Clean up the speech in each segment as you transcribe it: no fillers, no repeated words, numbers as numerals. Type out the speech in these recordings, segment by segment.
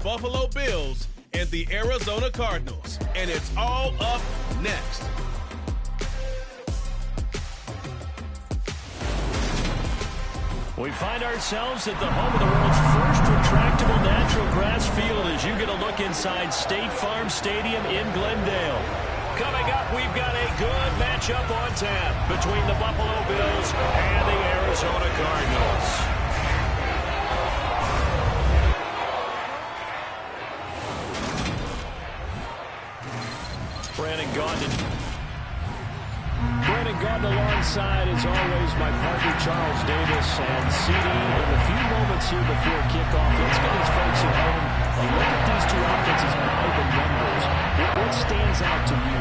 Buffalo Bills and the Arizona Cardinals. And it's all up next. We find ourselves at the home of the world's first retractable natural grass field as you get a look inside State Farm Stadium in Glendale. Coming up, we've got a good matchup on tap between the Buffalo Bills and the Arizona Cardinals. Brandon Gaudin alongside, as always, my partner Charles Davis. And CD, in a few moments here before kickoff, let's get these folks at home and look at these two offenses by the numbers. What stands out to you?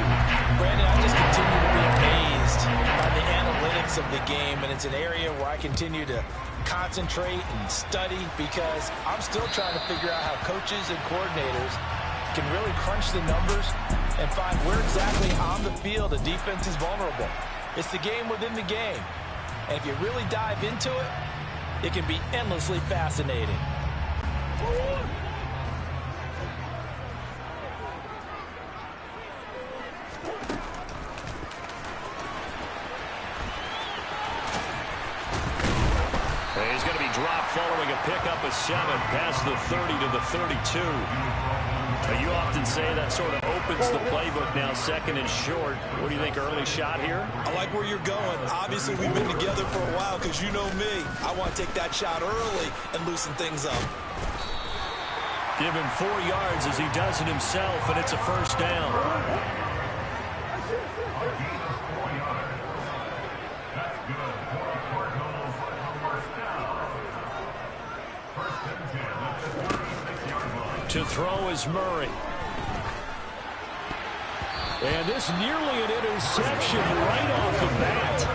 Brandon, I just continue to be amazed by the analytics of the game, and it's an area where I continue to concentrate and study because I'm still trying to figure out how coaches and coordinators can really crunch the numbers and find where exactly on the field a defense is vulnerable. It's the game within the game. And if you really dive into it, it can be endlessly fascinating. He's going to be dropped following a pickup of 7 past the 30 to the 32. You often say that sort of opens the playbook now, second and short. What do you think, early shot here? I like where you're going. Obviously, we've been together for a while because you know me. I want to take that shot early and loosen things up. Give him 4 yards as he does it himself, and it's a first down. To throw is Murray. And this nearly an interception right off the bat.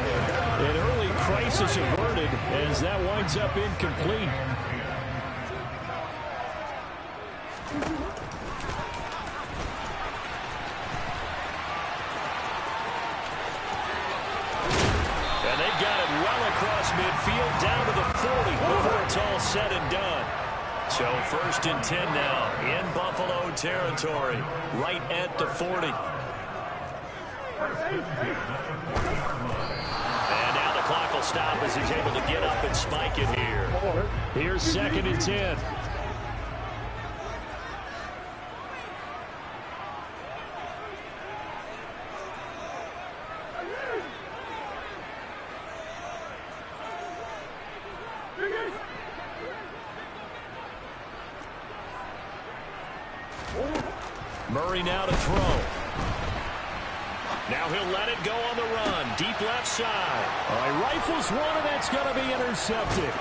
An early crisis averted as that winds up incomplete. And they've got it well across midfield down to the 40 before it's all said and done. So first and 10 now in Buffalo territory, right at the 40. And now the clock will stop as he's able to get up and spike it here. Here's second and 10. Murray now to throw. Now he'll let it go on the run. Deep left side. All right, rifles one, and that's going to be intercepted.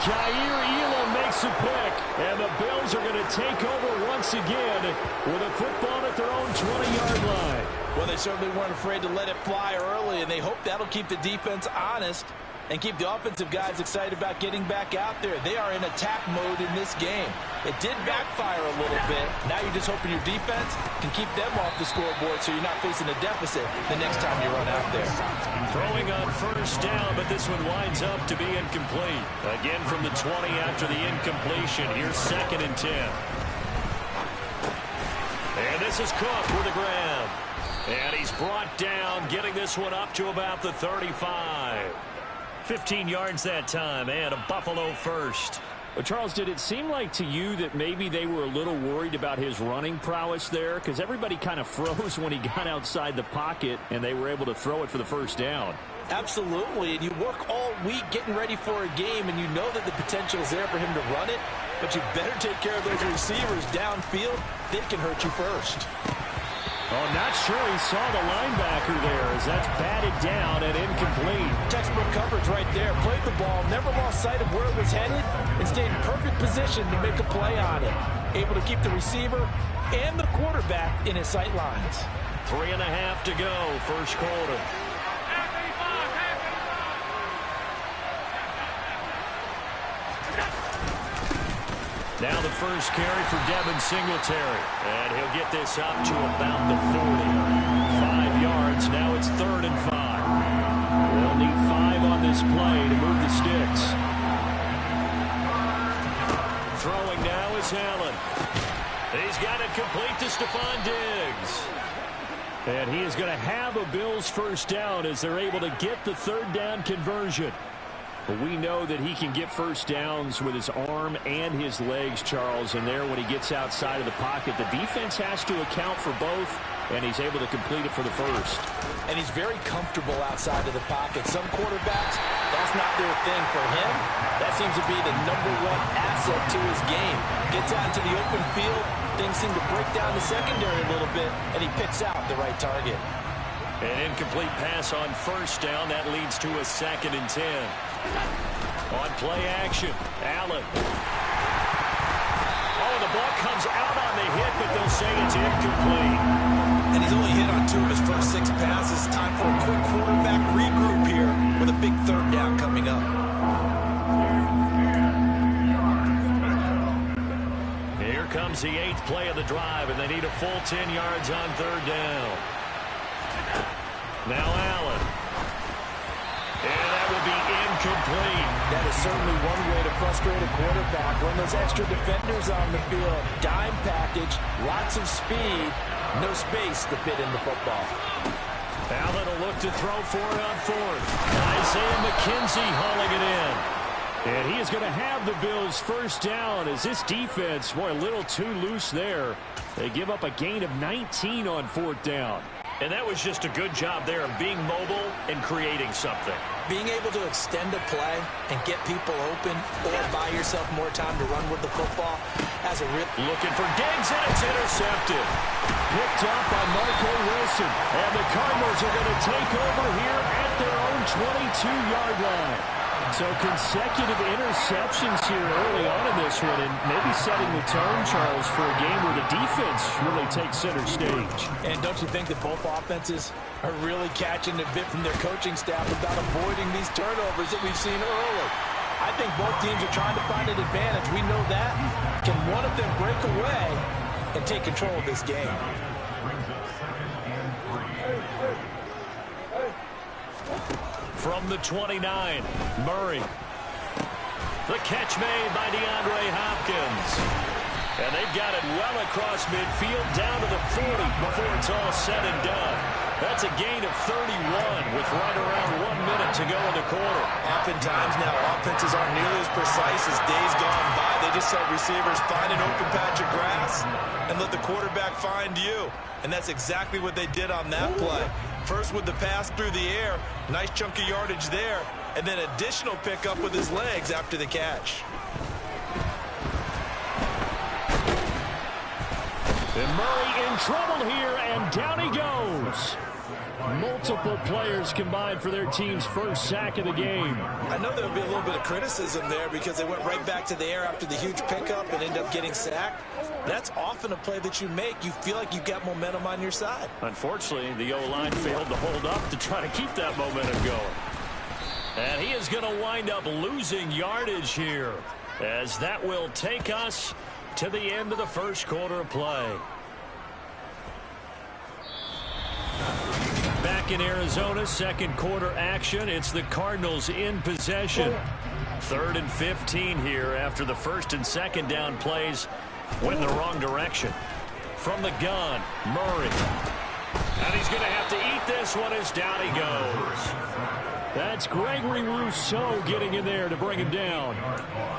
Jair Elam makes a pick, and the Bills are going to take over once again with a football at their own 20-yard line. Well, they certainly weren't afraid to let it fly early, and they hope that'll keep the defense honest and keep the offensive guys excited about getting back out there. They are in attack mode in this game. It did backfire a little bit. Now you're just hoping your defense can keep them off the scoreboard so you're not facing a deficit the next time you run out there. Throwing on first down, but this one winds up to be incomplete. Again from the 20 after the incompletion. Here's second and 10. And this is Cook with the grab. And he's brought down, getting this one up to about the 35. 15 yards that time, and a Buffalo first. But Charles, did it seem like to you that maybe they were a little worried about his running prowess there? Because everybody kind of froze when he got outside the pocket, and they were able to throw it for the first down. Absolutely, and you work all week getting ready for a game, and you know that the potential is there for him to run it, but you better take care of those receivers downfield. They can hurt you first. Oh, not sure he saw the linebacker there as that's batted down and incomplete. Textbook coverage right there. Played the ball, never lost sight of where it was headed, and stayed in perfect position to make a play on it. Able to keep the receiver and the quarterback in his sight lines. 3.5 to go, first quarter. Now the first carry for Devin Singletary. And he'll get this up to about the 40. 5 yards. Now it's 3rd and 5. They'll need 5 on this play to move the sticks. Throwing now is Here's Allen. He's got it complete to Stephon Diggs. And he is going to have a Bills first down as they're able to get the third down conversion. But we know that he can get first downs with his arm and his legs, Charles. And there, when he gets outside of the pocket, the defense has to account for both, and he's able to complete it for the first. And he's very comfortable outside of the pocket. Some quarterbacks, that's not their thing. For him, that seems to be the #1 asset to his game. Gets out into the open field, things seem to break down the secondary a little bit, and he picks out the right target. An incomplete pass on first down. That leads to a 2nd and 10. On play action, Allen. Oh, the ball comes out on the hit, but they'll say it's incomplete. And he's only hit on 2 of his first 6 passes. Time for a quick quarterback regroup here with a big third down coming up. Here comes the 8th play of the drive, and they need a full 10 yards on third down. Now Allen. And that will be incomplete. That is certainly one way to frustrate a quarterback. Run those extra defenders on the field. Dime package, lots of speed, no space to fit in the football. Allen will look to throw for it on 4th. Isaiah McKenzie hauling it in. And he is going to have the Bills first down as this defense, boy, a little too loose there. They give up a gain of 19 on 4th down. And that was just a good job there of being mobile and creating something. Being able to extend a play and get people open or buy yourself more time to run with the football has a real... Looking for Diggs, and it's intercepted. Picked up by Marco Wilson. And the Cardinals are going to take over here at their own 22-yard line. So consecutive interceptions here early on in this one, and maybe setting the tone, Charles, for a game where the defense really takes center stage. And don't you think that both offenses are really catching a bit from their coaching staff about avoiding these turnovers that we've seen early? I think both teams are trying to find an advantage. We know that. Can one of them break away and take control of this game? From the 29, Murray. The catch made by DeAndre Hopkins. And they've got it well across midfield down to the 40 before it's all said and done. That's a gain of 31 with right around 1 minute to go in the quarter. Oftentimes now, offenses aren't nearly as precise as days gone by. They just let receivers find an open patch of grass and let the quarterback find you. And that's exactly what they did on that play. First with the pass through the air, nice chunk of yardage there, and then additional pickup with his legs after the catch. And Murray in trouble here, and down he goes. Multiple players combined for their team's first sack of the game. I know there would be a little bit of criticism there because they went right back to the air after the huge pickup and ended up getting sacked. That's often a play that you make. You feel like you've got momentum on your side. Unfortunately, the O-line failed to hold up to try to keep that momentum going. And he is going to wind up losing yardage here, as that will take us to the end of the first quarter of play. Back in Arizona, second quarter action. It's the Cardinals in possession. 3rd and 15 here after the first and second down plays went in the wrong direction. From the gun, Murray. And he's going to have to eat this one as down he goes. That's Gregory Rousseau getting in there to bring him down.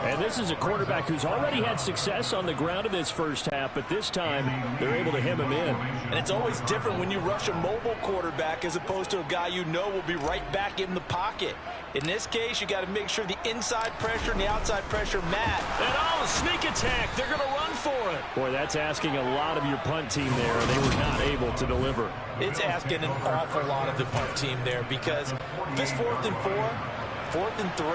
And this is a quarterback who's already had success on the ground in this first half, but this time they're able to hem him in. And it's always different when you rush a mobile quarterback as opposed to a guy you know will be right back in the pocket. In this case, you got to make sure the inside pressure and the outside pressure match. And oh, sneak attack. They're going to run for it. Boy, that's asking a lot of your punt team there. They were not able to deliver. It's asking an awful lot of the punt team there because this 4th and 4, 4th and 3,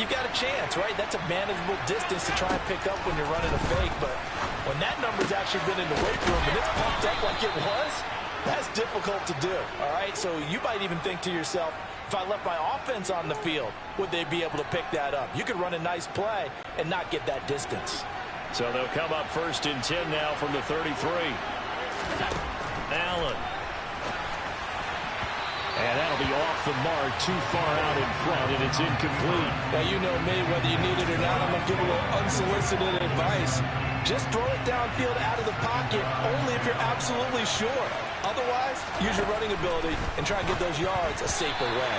you've got a chance, right? That's a manageable distance to try and pick up when you're running a fake. But when that number's actually been in the weight room and it's pumped up like it was, that's difficult to do, all right? So you might even think to yourself, if I left my offense on the field, would they be able to pick that up? You could run a nice play and not get that distance. So they'll come up 1st and 10 now from the 33. Allen. And that'll be off the mark, too far out in front, and it's incomplete. Now, you know me, whether you need it or not, I'm going to give a little unsolicited advice. Just throw it downfield out of the pocket, only if you're absolutely sure. Otherwise, use your running ability and try and get those yards a safer way.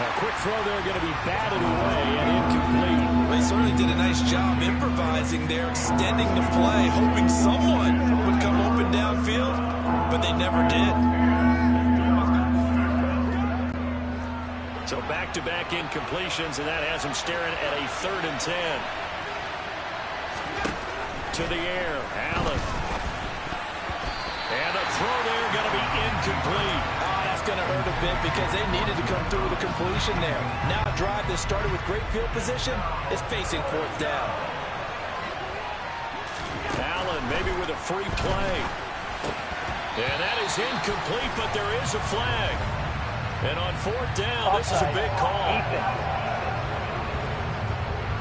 Now, quick throw there, going to be batted away and incomplete. They certainly did a nice job improvising there, extending the play, hoping someone would come open downfield, but they never did. So back-to-back incompletions, and that has him staring at a 3rd and 10. To the air, Allen. And the throw there going to be incomplete. Oh, that's going to hurt a bit because they needed to come through with a completion there. Now a drive that started with great field position is facing 4th down. Allen maybe with a free play. And that is incomplete, but there is a flag. And on 4th down, this is a big call.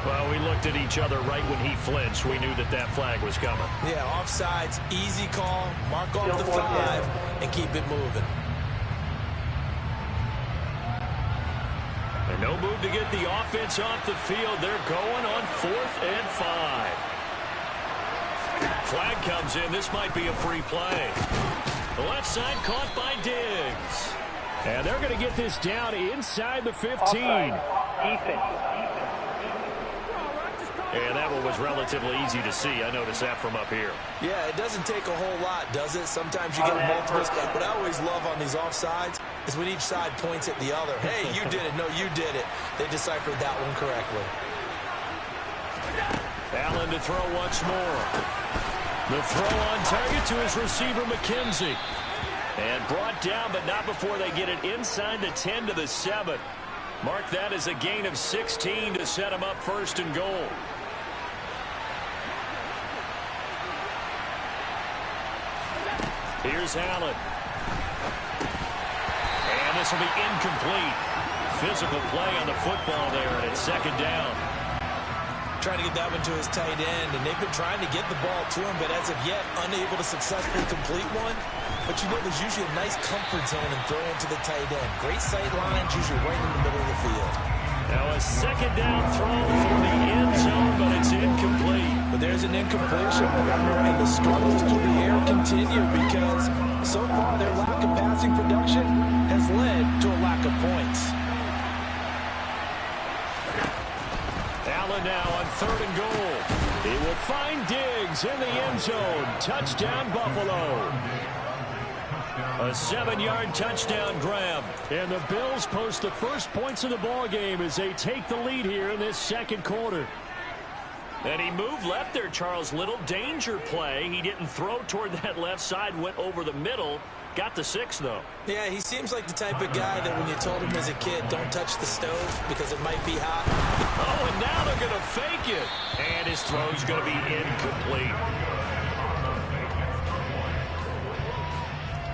Well, we looked at each other right when he flinched. We knew that that flag was coming. Yeah, offsides, easy call. Mark off the 5 and keep it moving. And no move to get the offense off the field. They're going on 4th and 5. Flag comes in. This might be a free play. The left side caught by Diggs. And they're going to get this down inside the 15. And that one was relatively easy to see. I noticed that from up here. Yeah, it doesn't take a whole lot, does it? Sometimes you get multiples. What I always love on these offsides is when each side points at the other. Hey, you did it. No, you did it. They deciphered that one correctly. Allen to throw once more. The throw on target to his receiver, McKenzie. And brought down, but not before they get it inside the 10 to the 7. Mark that as a gain of 16 to set him up 1st and goal. Here's Allen. And this will be incomplete. Physical play on the football there, and it's 2nd down. Trying to get that one to his tight end, and they've been trying to get the ball to him, but as of yet, unable to successfully complete one. But you know, there's usually a nice comfort zone in throwing to the tight end. Great sight lines, usually right in the middle of the field. Now a 2nd down throw for the end zone, but it's incomplete. But there's an incompletion, and the struggles through the air continue because so far their lack of passing production has led to a lack of points. Allen now on 3rd and goal. He will find Diggs in the end zone. Touchdown, Buffalo. A 7-yard touchdown grab. And the Bills post the first points of the ball game as they take the lead here in this 2nd quarter. And he moved left there, Charles. Little danger play. He didn't throw toward that left side, went over the middle. Got the 6, though. Yeah, he seems like the type of guy that when you told him as a kid, don't touch the stove because it might be hot. Oh, and now they're going to fake it. And his throw's going to be incomplete.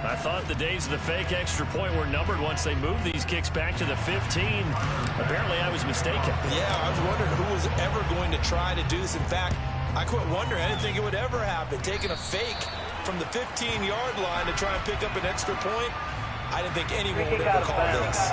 I thought the days of the fake extra point were numbered once they moved these kicks back to the 15. Apparently, I was mistaken. Yeah, I was wondering who was ever going to try to do this. In fact, I quit wondering. I didn't think it would ever happen. Taking a fake from the 15-yard line to try and pick up an extra point, I didn't think anyone would ever call this.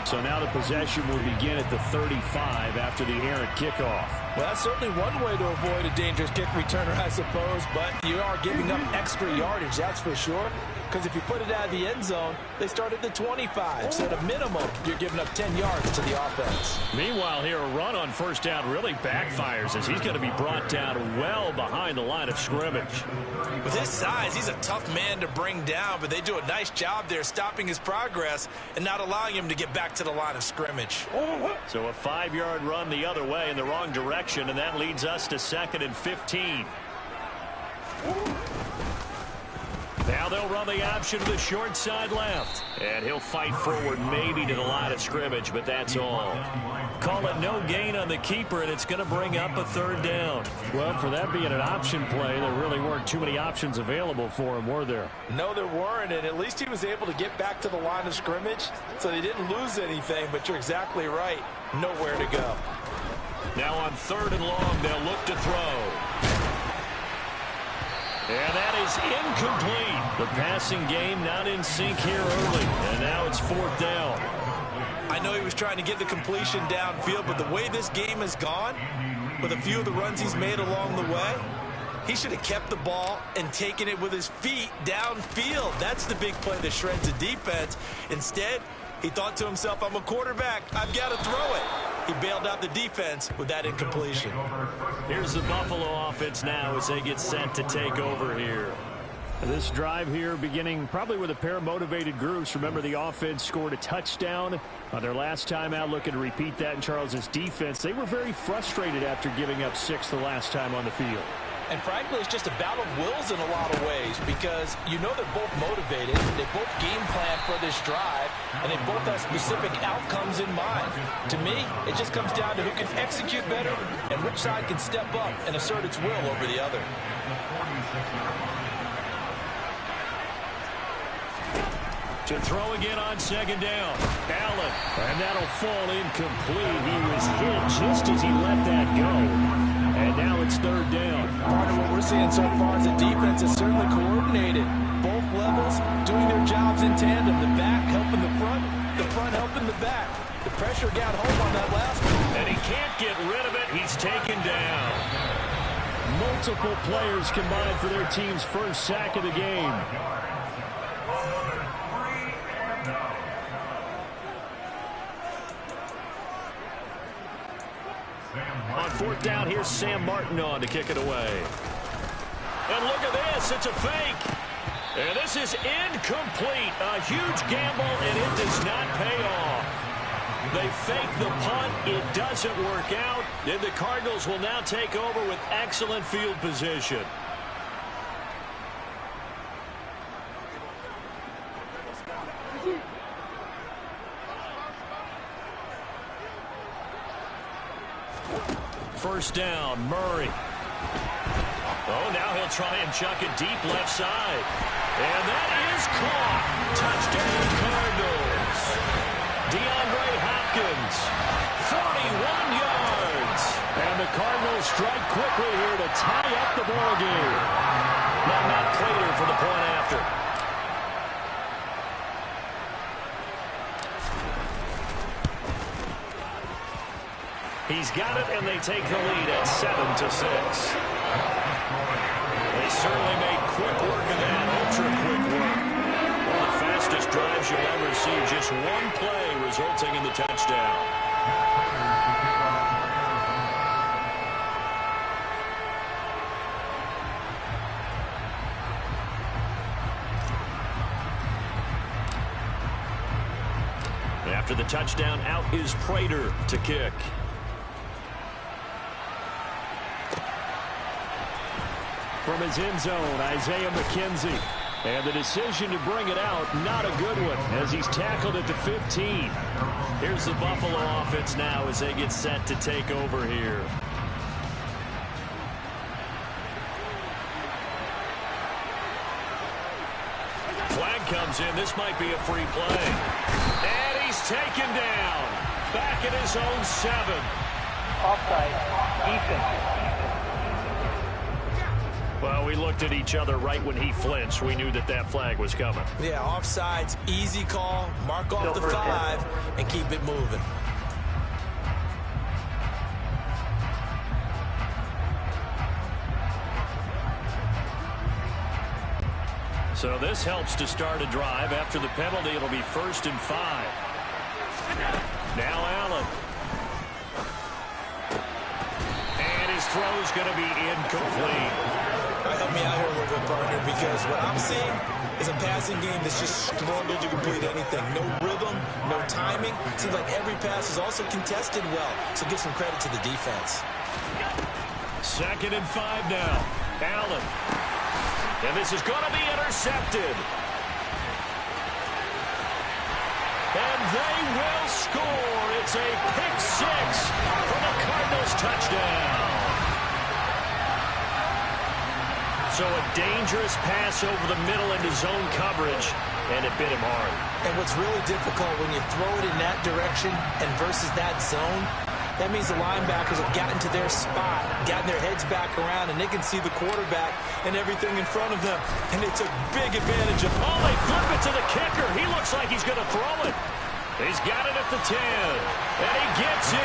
So now the possession will begin at the 35 after the errant kickoff. Well, that's certainly one way to avoid a dangerous kick returner, I suppose, but you are giving up extra yardage, that's for sure. Because if you put it out of the end zone, they start at the 25. So at a minimum, you're giving up 10 yards to the offense. Meanwhile, here a run on 1st down really backfires as he's going to be brought down well behind the line of scrimmage. With his size, he's a tough man to bring down, but they do a nice job there stopping his progress and not allowing him to get back to the line of scrimmage. So a 5-yard run the other way in the wrong direction, and that leads us to 2nd and 15. Now they'll run the option to the short side left. And he'll fight forward maybe to the line of scrimmage, but that's all. Call it no gain on the keeper, and it's going to bring up a 3rd down. Well, for that being an option play, there really weren't too many options available for him, were there? No, there weren't, and at least he was able to get back to the line of scrimmage, so they didn't lose anything, but you're exactly right. Nowhere to go. Now on 3rd and long, they'll look to throw. And that is is incomplete. The passing game not in sync here early, and now it's 4th down. I know he was trying to get the completion downfield, but the way this game has gone, with a few of the runs he's made along the way, he should have kept the ball and taken it with his feet downfield. That's the big play that shreds the defense. Instead, he thought to himself, I'm a quarterback, I've got to throw it. He bailed out the defense with that incompletion. Here's the Buffalo offense now as they get set to take over here. This drive here beginning probably with a pair of motivated groups. Remember, the offense scored a touchdown on their last time out, looking to repeat that in Charles's defense. They were very frustrated after giving up 6 the last time on the field. And frankly, it's just a battle of wills in a lot of ways because you know they're both motivated, they both game plan for this drive, and they both have specific outcomes in mind. To me, it just comes down to who can execute better and which side can step up and assert its will over the other. To throw again on 2nd down. Allen. And that'll fall incomplete. He was hit just as he let that go. And now it's 3rd down. Part of what we're seeing so far is the defense is certainly coordinated. Both levels doing their jobs in tandem. The back helping the front helping the back. The pressure got home on that last one. And he can't get rid of it. He's taken down. Multiple players combined for their team's first sack of the game. On 4th down, here's Sam Martin on to kick it away. And look at this. It's a fake. And this is incomplete. A huge gamble, and it does not pay off. They fake the punt. It doesn't work out. And the Cardinals will now take over with excellent field position. First down, Murray. Oh, now he'll try and chuck it deep left side. And that is caught. Touchdown, Cardinals. DeAndre Hopkins, 41 yards. And the Cardinals strike quickly here to tie up the ball game. Now Matt Prater for the point after. He's got it, and they take the lead at 7-6. They certainly made quick work of that, ultra-quick work. One of the fastest drives you'll ever see, just one play resulting in the touchdown. After the touchdown, out is Prater to kick. From his end zone, Isaiah McKenzie. And the decision to bring it out, not a good one, as he's tackled at the 15. Here's the Buffalo offense now as they get set to take over here. Flag comes in. This might be a free play. And he's taken down. Back at his own 7. Offside. Defense. Well, we looked at each other right when he flinched. We knew that that flag was coming. Yeah, offsides, easy call. Mark off the 5 and keep it moving. So this helps to start a drive. After the penalty, it'll be 1st and 5. Now Allen. And his throw's going to be incomplete. Help me out here a little bit, partner, because what I'm seeing is a passing game that's just struggled to complete anything. No rhythm, no timing. Seems like every pass is also contested well, so give some credit to the defense. 2nd and 5 now. Allen. And this is going to be intercepted. And they will score. It's a pick 6 for the Cardinals touchdown. So a dangerous pass over the middle into zone coverage, and it bit him hard. And what's really difficult when you throw it in that direction and versus that zone That means the linebackers have gotten to their spot, gotten their heads back around, and they can see the quarterback and everything in front of them. And they took big advantage of it. Oh, they flip it to the kicker. He looks like he's going to throw it. He's got it at the 10, and he gets in.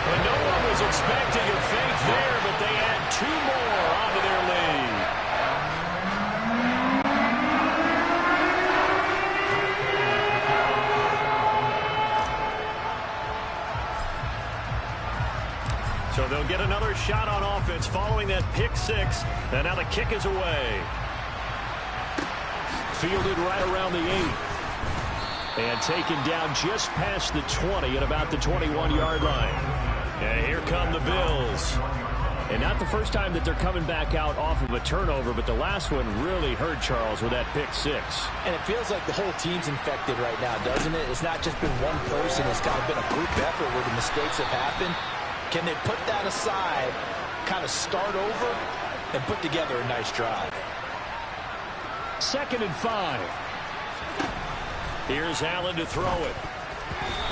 And no one was expecting a fake there, but they add 2 more onto their lead. So they'll get another shot on offense following that pick 6, and now the kick is away. Fielded right around the 8. And taken down just past the 20 at about the 21-yard line. And here come the Bills. And not the first time that they're coming back out off of a turnover, but the last one really hurt Charles with that pick 6. And it feels like the whole team's infected right now, doesn't it? It's not just been one person. It's kind of been a group effort where the mistakes have happened. Can they put that aside, kind of start over, and put together a nice drive? 2nd and 5. Here's Allen to throw it.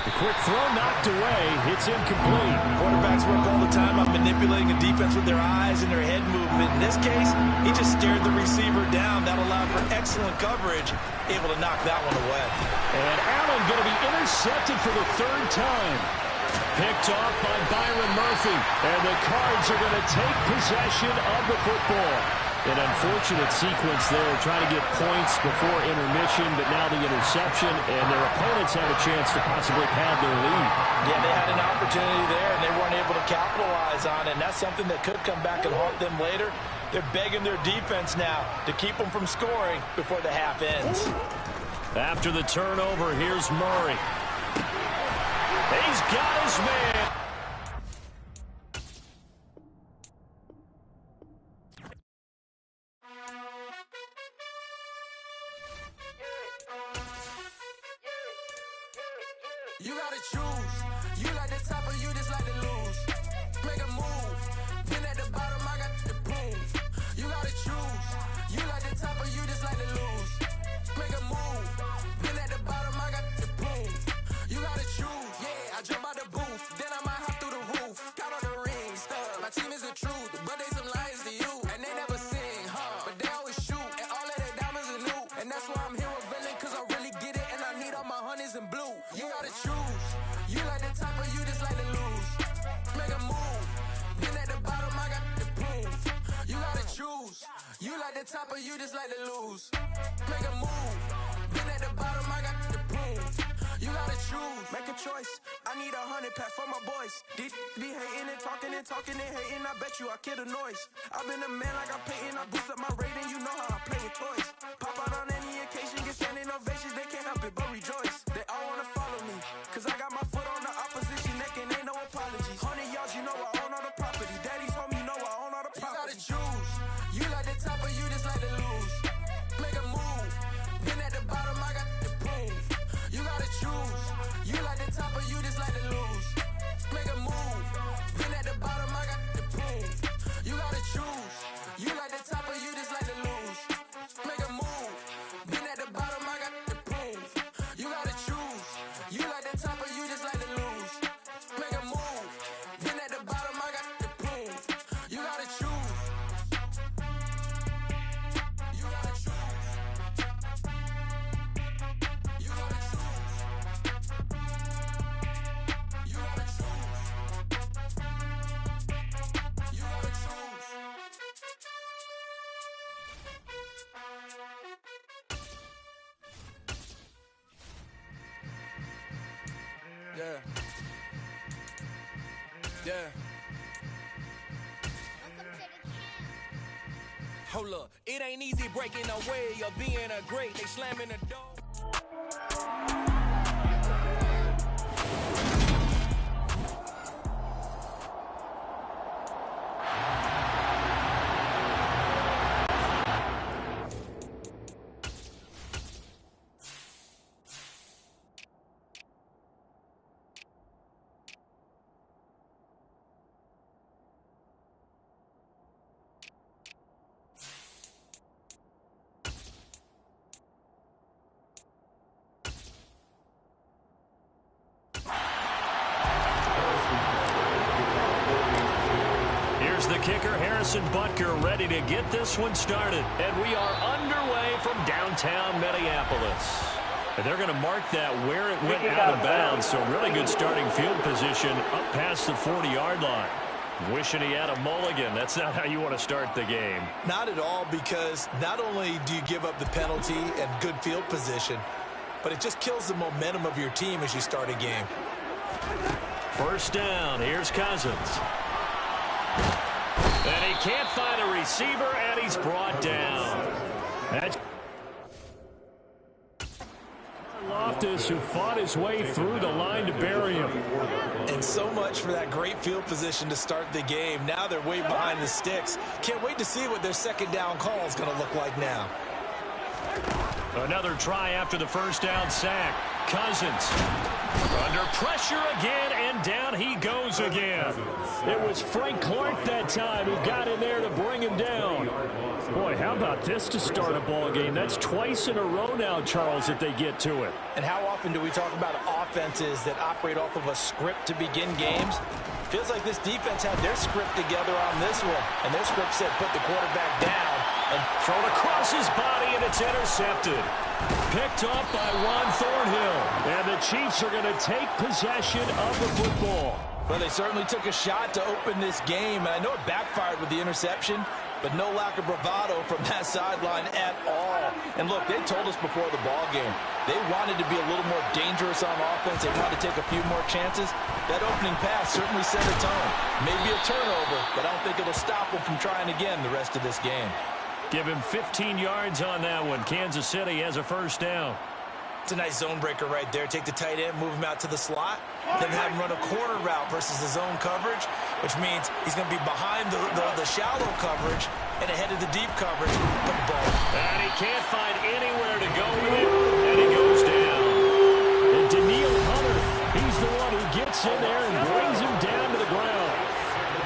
The quick throw knocked away. It's incomplete. Quarterbacks work all the time on manipulating a defense with their eyes and their head movement. In this case, he just stared the receiver down. That allowed for excellent coverage, able to knock that one away. And Allen going to be intercepted for the 3rd time. Picked off by Byron Murphy. And the Cards are going to take possession of the football. An unfortunate sequence there, trying to get points before intermission, but now the interception, and their opponents have a chance to possibly pad their lead. Yeah, they had an opportunity there, and they weren't able to capitalize on it, and that's something that could come back and haunt them later. They're begging their defense now to keep them from scoring before the half ends. After the turnover, here's Murray. He's got his man. You gotta choose. You like the top or you just like to lose. Make a move. Pin at the bottom, I got the boom. You gotta choose. You like the top or you just like to lose. Make a move. Pin at the bottom, I got the boom. You gotta choose. Yeah, I jump out the booth. Then I might hop through the roof. Count on the rings. My team is the truth, but they some liars to you. And they never sing, but they always shoot. And all of their diamonds are new. And that's why I'm here with villain, cause I really get it. And I need all my honeys in blue. You gotta choose. You like the top or you just like to lose. Make a move. Then at the bottom, I got the boom. You gotta choose. You like the top or you just like to lose. Make a move. Then at the bottom, I got the boom. You gotta choose. Make a choice. I need 100 pack for my boys. These be hating and talking and hating. I bet you I kill the noise. I've been a man like I'm Peyton. I boost up my rating. You know how I play with toys. Pop out on any occasion, get standing ovations. They can't help it but rejoice. They all wanna follow me, cause I got my foot on the opposition neck and ain't no apologies. 100 yards, you know I own all the property. Daddy's home, you know I own all the property. You gotta choose. You like the top or you just like to lose. Make a move. Then at the bottom, I got the boom. You gotta choose. You like the top or you just like to lose. Make a move. Then at the bottom, I got the boom. You gotta choose. You like the top or you just like to lose. Make a move. Then at the bottom, I got the boom. You gotta choose. You like the top or you just like to lose. Make a move. Then at the bottom, I got the boom. You gotta choose. You gotta choose. You gotta choose. You gotta choose. You gotta choose. Yeah. Yeah. Hold up, it ain't easy breaking away or being a great. They slamming the door. kicker Harrison Butker ready to get this one started. And we are underway from downtown Minneapolis. And they're going to mark that where it went out of bounds. So really good starting field position up past the 40-yard line. Wishing he had a mulligan. That's not how you want to start the game. Not at all, because not only do you give up the penalty and good field position, but it just kills the momentum of your team as you start a game. First down. Here's Cousins. And he can't find a receiver, and he's brought down. That's Loftus, who fought his way through the line to bury him. And so much for that great field position to start the game. Now they're way behind the sticks. Can't wait to see what their second down call is going to look like now. Another try after the first down sack. Cousins under pressure again, and down he goes again. It was Frank Clark that time who got in there to bring him down. Boy, how about this to start a ball game? That's twice in a row now, Charles, that they get to it. And how often do we talk about offenses that operate off of a script to begin games? Feels like this defense had their script together on this one, and their script said put the quarterback down and thrown across his body, and it's intercepted. Picked off by Ron Thornhill. And the Chiefs are going to take possession of the football. Well, they certainly took a shot to open this game, and I know it backfired with the interception, but no lack of bravado from that sideline at all. And look, they told us before the ball game, they wanted to be a little more dangerous on offense. They wanted to take a few more chances. That opening pass certainly set a tone. Maybe a turnover, but I don't think it'll stop them from trying again the rest of this game. Give him 15 yards on that one. Kansas City has a first down. It's a nice zone breaker right there. Take the tight end, move him out to the slot, then have him run a corner route versus the zone coverage, which means he's going to be behind the shallow coverage and ahead of the deep coverage. Put the ball. And he can't find anywhere to go with it, and he goes down. And Daniil Hunter, he's the one who gets in there and brings him down to the ground.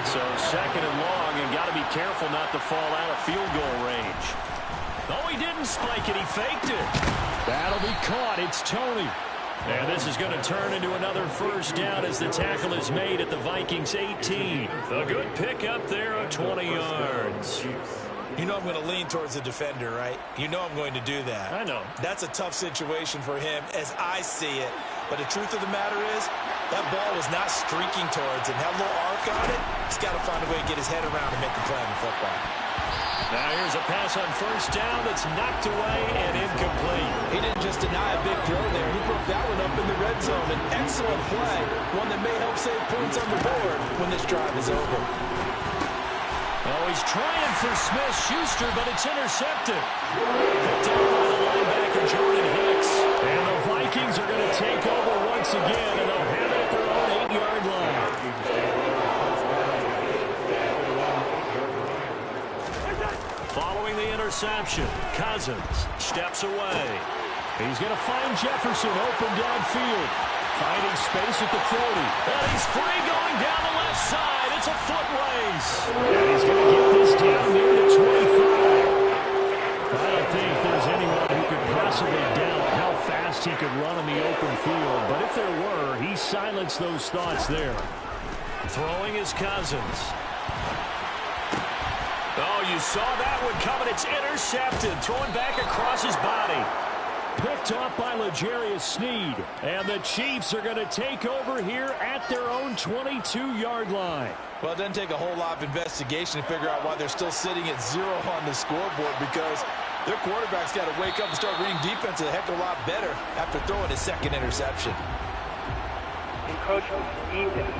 So second and long, and got to be careful not to fall out of field goal range. Oh, he didn't spike it. He faked it. That'll be caught. It's Tony. And this is going to turn into another first down as the tackle is made at the Vikings 18. A good pick up there of 20 yards. You know I'm going to lean towards the defender, right? You know I'm going to do that. I know. That's a tough situation for him as I see it. But the truth of the matter is, that ball was not streaking towards him. Had a little arc on it. He's got to find a way to get his head around and make a play on the football. Now here's a pass on first down that's knocked away and incomplete. He didn't just deny a big throw there. He broke that one up in the red zone. An excellent play. One that may help save points on the board when this drive is over. Oh, he's trying for Smith-Schuster, but it's intercepted. Picked up by the linebacker, Jordan Hicks. And the Vikings are going to take over once again, and they'll have it at their own 8-yard line. Following the interception, Cousins steps away. He's going to find Jefferson open downfield. Finding space at the 40. And he's free going down the left side. It's a foot race. And he's going to get this down near the 25. I don't think there's anyone who could possibly doubt how fast he could run in the open field. But if there were, he silenced those thoughts there. Throwing his Cousins. Oh, you saw that one coming. It's intercepted. Throwing back across his body. Picked off by L'Jarius Sneed. And the Chiefs are going to take over here at their own 22-yard line. Well, it doesn't take a whole lot of investigation to figure out why they're still sitting at 0 on the scoreboard, because their quarterback's got to wake up and start reading defense a heck of a lot better after throwing his second interception. Encroachment, defense.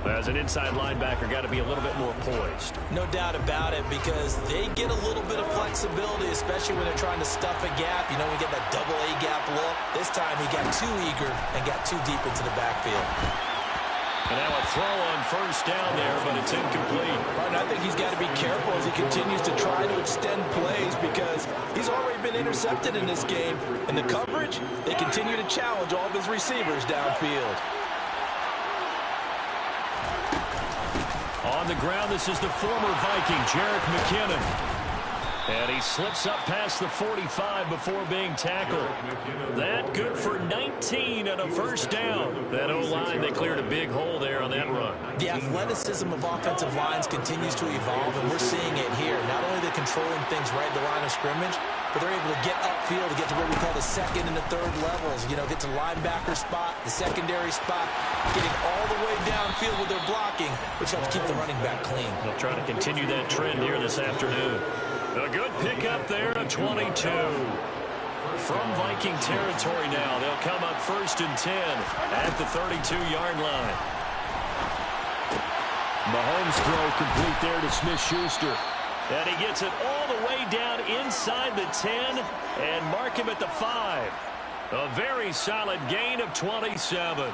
As an inside linebacker, got to be a little bit more poised. No doubt about it, because they get a little bit of flexibility, especially when they're trying to stuff a gap. You know, we get that double A gap look. This time he got too eager and got too deep into the backfield. And now a throw on first down there, but it's incomplete. Right, and I think he's got to be careful as he continues to try to extend plays, because he's already been intercepted in this game. And the coverage, they continue to challenge all of his receivers downfield. On the ground, this is the former Viking, Jerick McKinnon. And he slips up past the 45 before being tackled. That good for 19 and a first down. That O-line, they cleared a big hole there on that run. The athleticism of offensive lines continues to evolve, and we're seeing it here. Not only are they controlling things right at the line of scrimmage, but they're able to get upfield to get to what we call the second and the third levels. You know, get to linebacker spot, the secondary spot, getting all the way downfield with their blocking, which helps keep the running back clean. They'll try to continue that trend here this afternoon. A good pickup there at 22. From Viking territory now, they'll come up 1st and 10 at the 32-yard line. Mahomes throw complete there to Smith-Schuster. And he gets it all the way down inside the 10 and mark him at the 5. A very solid gain of 27.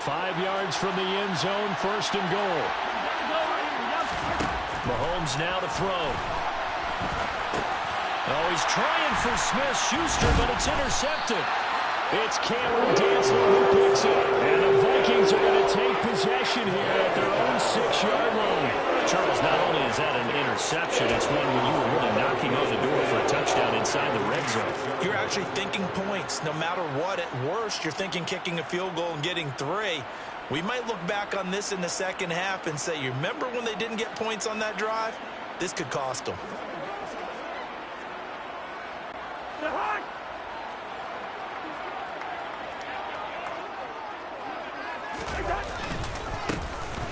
5 yards from the end zone, 1st and goal. Mahomes now to throw. Oh, he's trying for Smith-Schuster, but it's intercepted. It's Cameron Dantzler who picks it. And the Vikings are going to take possession here at their own 6-yard line. Charles, not only is that an interception, it's one when you were really knocking on the door for a touchdown inside the red zone. You're actually thinking points. No matter what, at worst, you're thinking kicking a field goal and getting 3. We might look back on this in the second half and say, you remember when they didn't get points on that drive? This could cost them.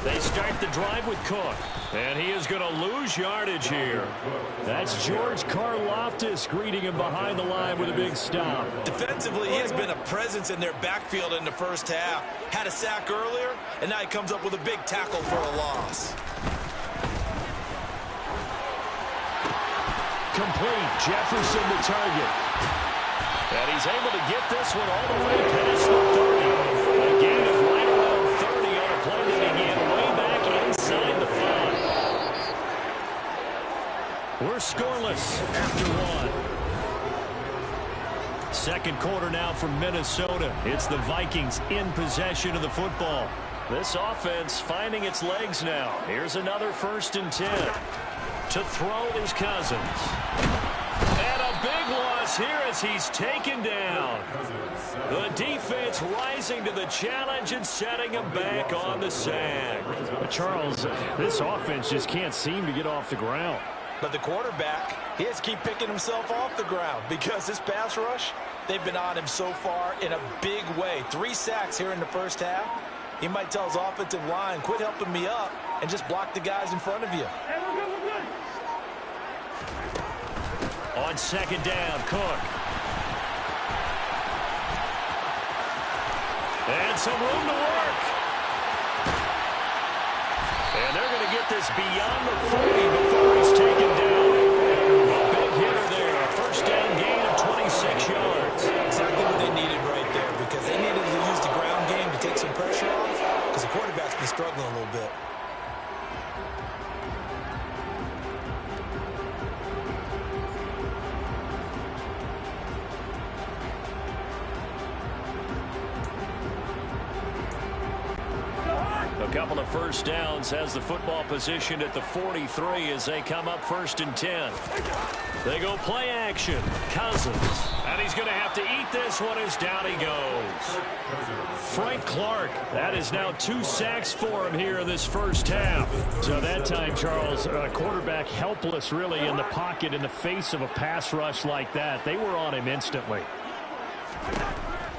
They start the drive with Cook. And he is going to lose yardage here. That's George Karlaftis greeting him behind the line with a big stop. Defensively, he has been a presence in their backfield in the first half. Had a sack earlier, and now he comes up with a big tackle for a loss. Complete. Jefferson the target. And he's able to get this one all the way past the 30. A gain of right around 30 on a play that began way back inside the 5. We're scoreless after 1. Second quarter now from Minnesota. It's the Vikings in possession of the football. This offense finding its legs now. Here's another 1st and 10. To throw is Cousins. And a big loss here as he's taken down. The defense rising to the challenge and setting him back on the sack. Charles, this offense just can't seem to get off the ground. But the quarterback, he has to keep picking himself off the ground because this pass rush, they've been on him so far in a big way. 3 sacks here in the first half. He might tell his offensive line, quit helping me up and just block the guys in front of you. On 2nd down, Cook. And some room to work. And they're going to get this beyond the 40 before he's taken down. A big hitter there. A 1st down gain of 26 yards. Exactly what they needed right there because they needed to use the ground game to take some pressure off because the quarterback's been struggling a little bit. A couple of 1st downs has the football positioned at the 43 as they come up 1st and 10. They go play action. Cousins. And he's going to have to eat this one as down he goes. Frank Clark. That is now 2 sacks for him here in this first half. So that time, Charles, quarterback helpless really in the pocket in the face of a pass rush like that. They were on him instantly.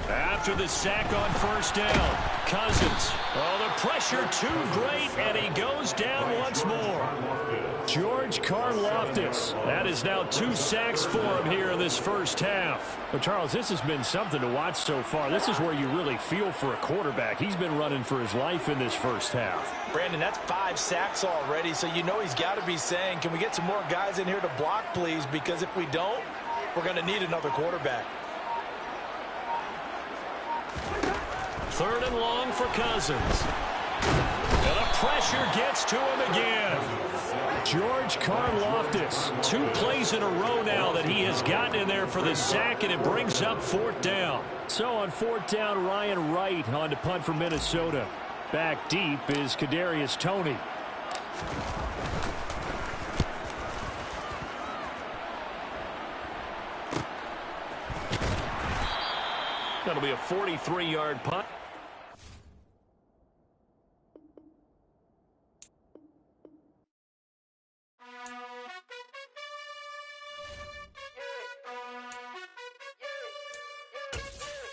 After the sack on 1st down, Cousins. Oh, the pressure too great, and he goes down once more. George Karlaftis. That is now 2 sacks for him here in this first half. But, Charles, this has been something to watch so far. This is where you really feel for a quarterback. He's been running for his life in this first half. Brandon, that's 5 sacks already, so you know he's got to be saying, can we get some more guys in here to block, please? Because if we don't, we're going to need another quarterback. 3rd and long for Cousins. And the pressure gets to him again. George Karlaftis. 2 plays in a row now that he has gotten in there for the sack, and it brings up 4th down. So on 4th down, Ryan Wright on to punt for Minnesota. Back deep is Kadarius Toney. That'll be a 43-yard punt.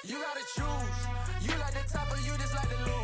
You gotta choose. You like the top or you just like to lose.